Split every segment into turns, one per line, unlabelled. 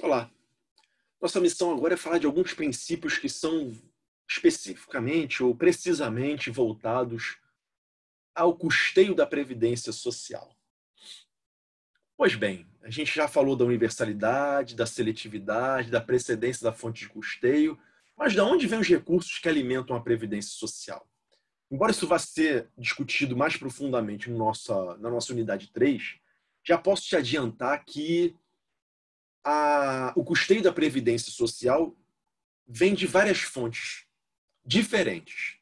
Olá, nossa missão agora é falar de alguns princípios que são especificamente ou precisamente voltados ao custeio da previdência social. Pois bem, a gente já falou da universalidade, da seletividade, da precedência da fonte de custeio, mas de onde vêm os recursos que alimentam a previdência social? Embora isso vá ser discutido mais profundamente na nossa unidade 3, já posso te adiantar que o custeio da previdência social vem de várias fontes diferentes.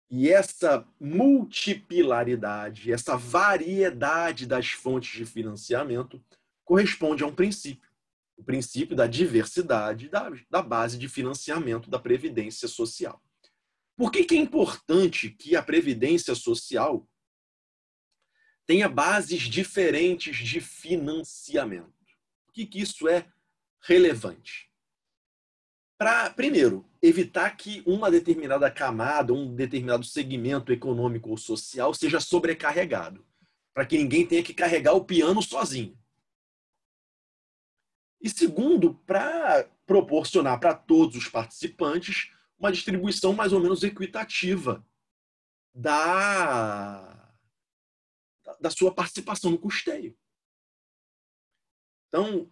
E essa multipilaridade, essa variedade das fontes de financiamento corresponde a um princípio, o princípio da diversidade da base de financiamento da previdência social. Por que é importante que a previdência social tenha bases diferentes de financiamento? Por que isso é relevante? Para, primeiro, evitar que uma determinada camada, um determinado segmento econômico ou social seja sobrecarregado, para que ninguém tenha que carregar o piano sozinho. E segundo, para proporcionar para todos os participantes uma distribuição mais ou menos equitativa da sua participação no custeio. Então,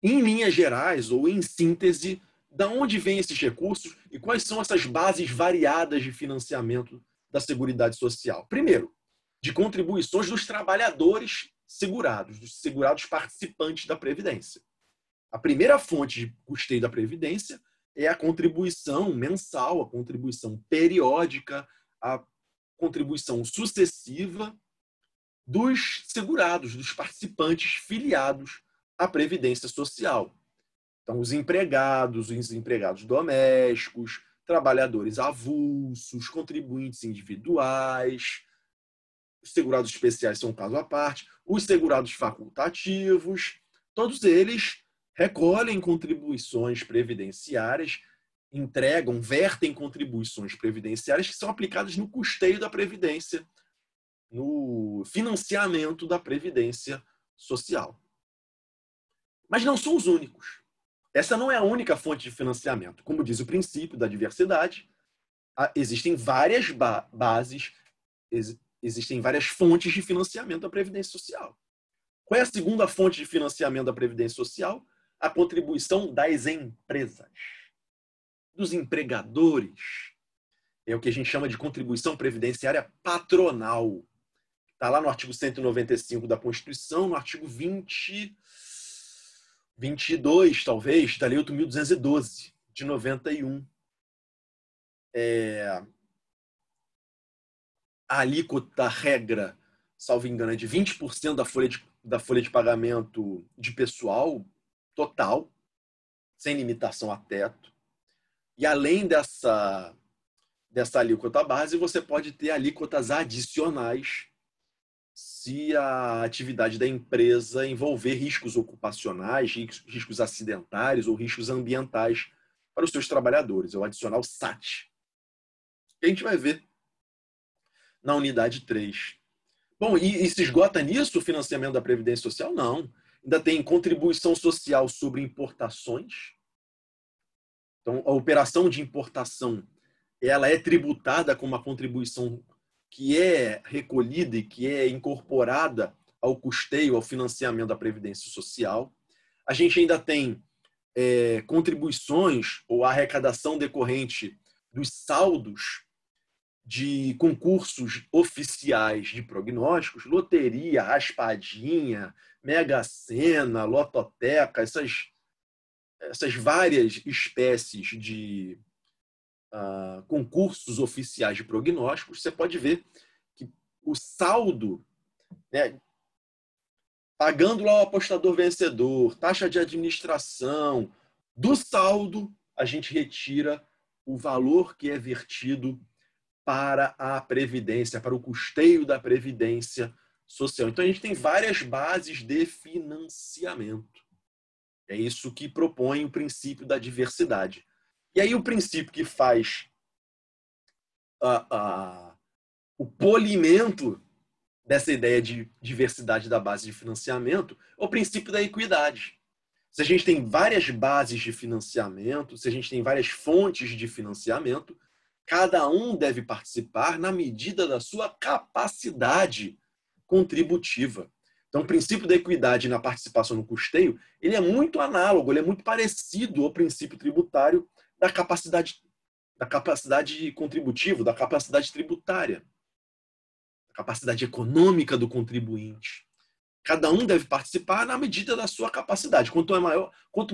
em linhas gerais ou em síntese, da onde vêm esses recursos e quais são essas bases variadas de financiamento da Seguridade Social? Primeiro, de contribuições dos trabalhadores segurados, dos segurados participantes da Previdência. A primeira fonte de custeio da Previdência é a contribuição mensal, a contribuição periódica, a contribuição sucessiva dos segurados, dos participantes filiados à Previdência Social. Então, os empregados domésticos, trabalhadores avulsos, contribuintes individuais, os segurados especiais são um caso à parte, os segurados facultativos, todos eles recolhem contribuições previdenciárias, vertem contribuições previdenciárias que são aplicadas no custeio da Previdência, no financiamento da Previdência Social. Mas não são os únicos. Essa não é a única fonte de financiamento. Como diz o princípio da diversidade, existem várias bases, existem várias fontes de financiamento da Previdência Social. Qual é a segunda fonte de financiamento da Previdência Social? A contribuição das empresas, dos empregadores. É o que a gente chama de contribuição previdenciária patronal. Está lá no artigo 195 da Constituição, no artigo 22, talvez, da Lei 8.212, de 91. A alíquota regra, salvo engano, é de 20% da folha de pagamento de pessoal total, sem limitação a teto. E além dessa alíquota base, você pode ter alíquotas adicionais se a atividade da empresa envolver riscos ocupacionais, riscos acidentários ou riscos ambientais para os seus trabalhadores, é o adicional SAT. Que a gente vai ver na unidade 3. Bom, e se esgota nisso o financiamento da Previdência Social? Não. Ainda tem contribuição social sobre importações. Então, a operação de importação ela é tributada com uma contribuição que é recolhida e que é incorporada ao custeio, ao financiamento da Previdência Social. A gente ainda tem contribuições ou arrecadação decorrente dos saldos de concursos oficiais de prognósticos, loteria, raspadinha, Mega Sena, lototeca, essas várias espécies de concursos oficiais de prognósticos. Você pode ver que o saldo, né, pagando lá o apostador vencedor, taxa de administração, do saldo a gente retira o valor que é vertido para a Previdência, para o custeio da Previdência Social. Então, a gente tem várias bases de financiamento. É isso que propõe o princípio da diversidade. E aí o princípio que faz o polimento dessa ideia de diversidade da base de financiamento é o princípio da equidade. Se a gente tem várias bases de financiamento, se a gente tem várias fontes de financiamento, cada um deve participar na medida da sua capacidade contributiva. Então, o princípio da equidade na participação no custeio, ele é muito análogo, ele é muito parecido ao princípio tributário da capacidade contributiva, da capacidade tributária, da capacidade econômica do contribuinte. Cada um deve participar na medida da sua capacidade. Quanto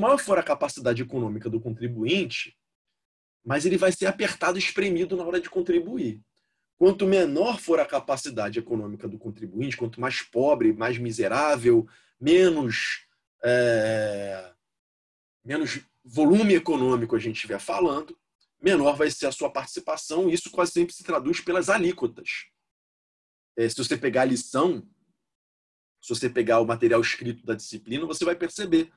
maior for a capacidade econômica do contribuinte, mais ele vai ser apertado e espremido na hora de contribuir. Quanto menor for a capacidade econômica do contribuinte, quanto mais pobre, mais miserável, menos volume econômico a gente estiver falando, menor vai ser a sua participação, e isso quase sempre se traduz pelas alíquotas. Se você pegar a lição, se você pegar o material escrito da disciplina, você vai perceber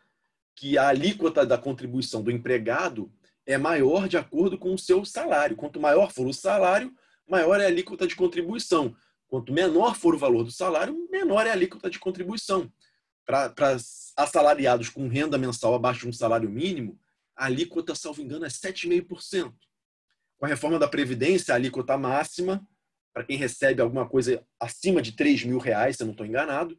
que a alíquota da contribuição do empregado é maior de acordo com o seu salário. Quanto maior for o salário, maior é a alíquota de contribuição. Quanto menor for o valor do salário, menor é a alíquota de contribuição. Para assalariados com renda mensal abaixo de um salário mínimo, a alíquota, salvo engano, é 7,5%. Com a reforma da Previdência, a alíquota máxima, para quem recebe alguma coisa acima de R$3.000, se eu não estou enganado,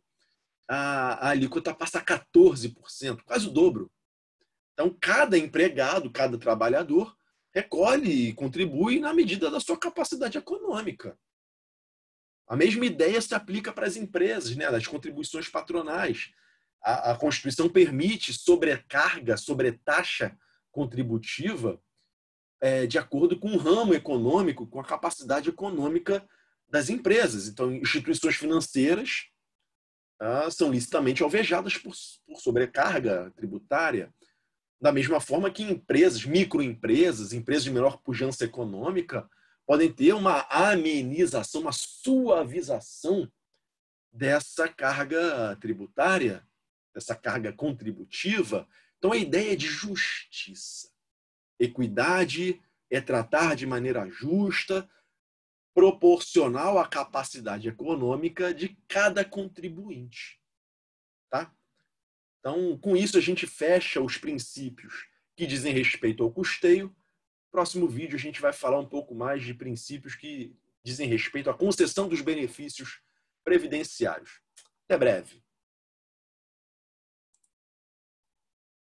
a alíquota passa a 14%, quase o dobro. Então, cada empregado, cada trabalhador, recolhe e contribui na medida da sua capacidade econômica. A mesma ideia se aplica para as empresas, né, das contribuições patronais. A Constituição permite sobrecarga, sobretaxa contributiva de acordo com o ramo econômico, com a capacidade econômica das empresas. Então, instituições financeiras são licitamente alvejadas por sobrecarga tributária. Da mesma forma que empresas, microempresas, empresas de menor pujança econômica, podem ter uma amenização, uma suavização dessa carga tributária, dessa carga contributiva. Então, a ideia é de justiça. Equidade é tratar de maneira justa, proporcional à capacidade econômica de cada contribuinte. Tá? Então, com isso, a gente fecha os princípios que dizem respeito ao custeio. No próximo vídeo, a gente vai falar um pouco mais de princípios que dizem respeito à concessão dos benefícios previdenciários. Até breve.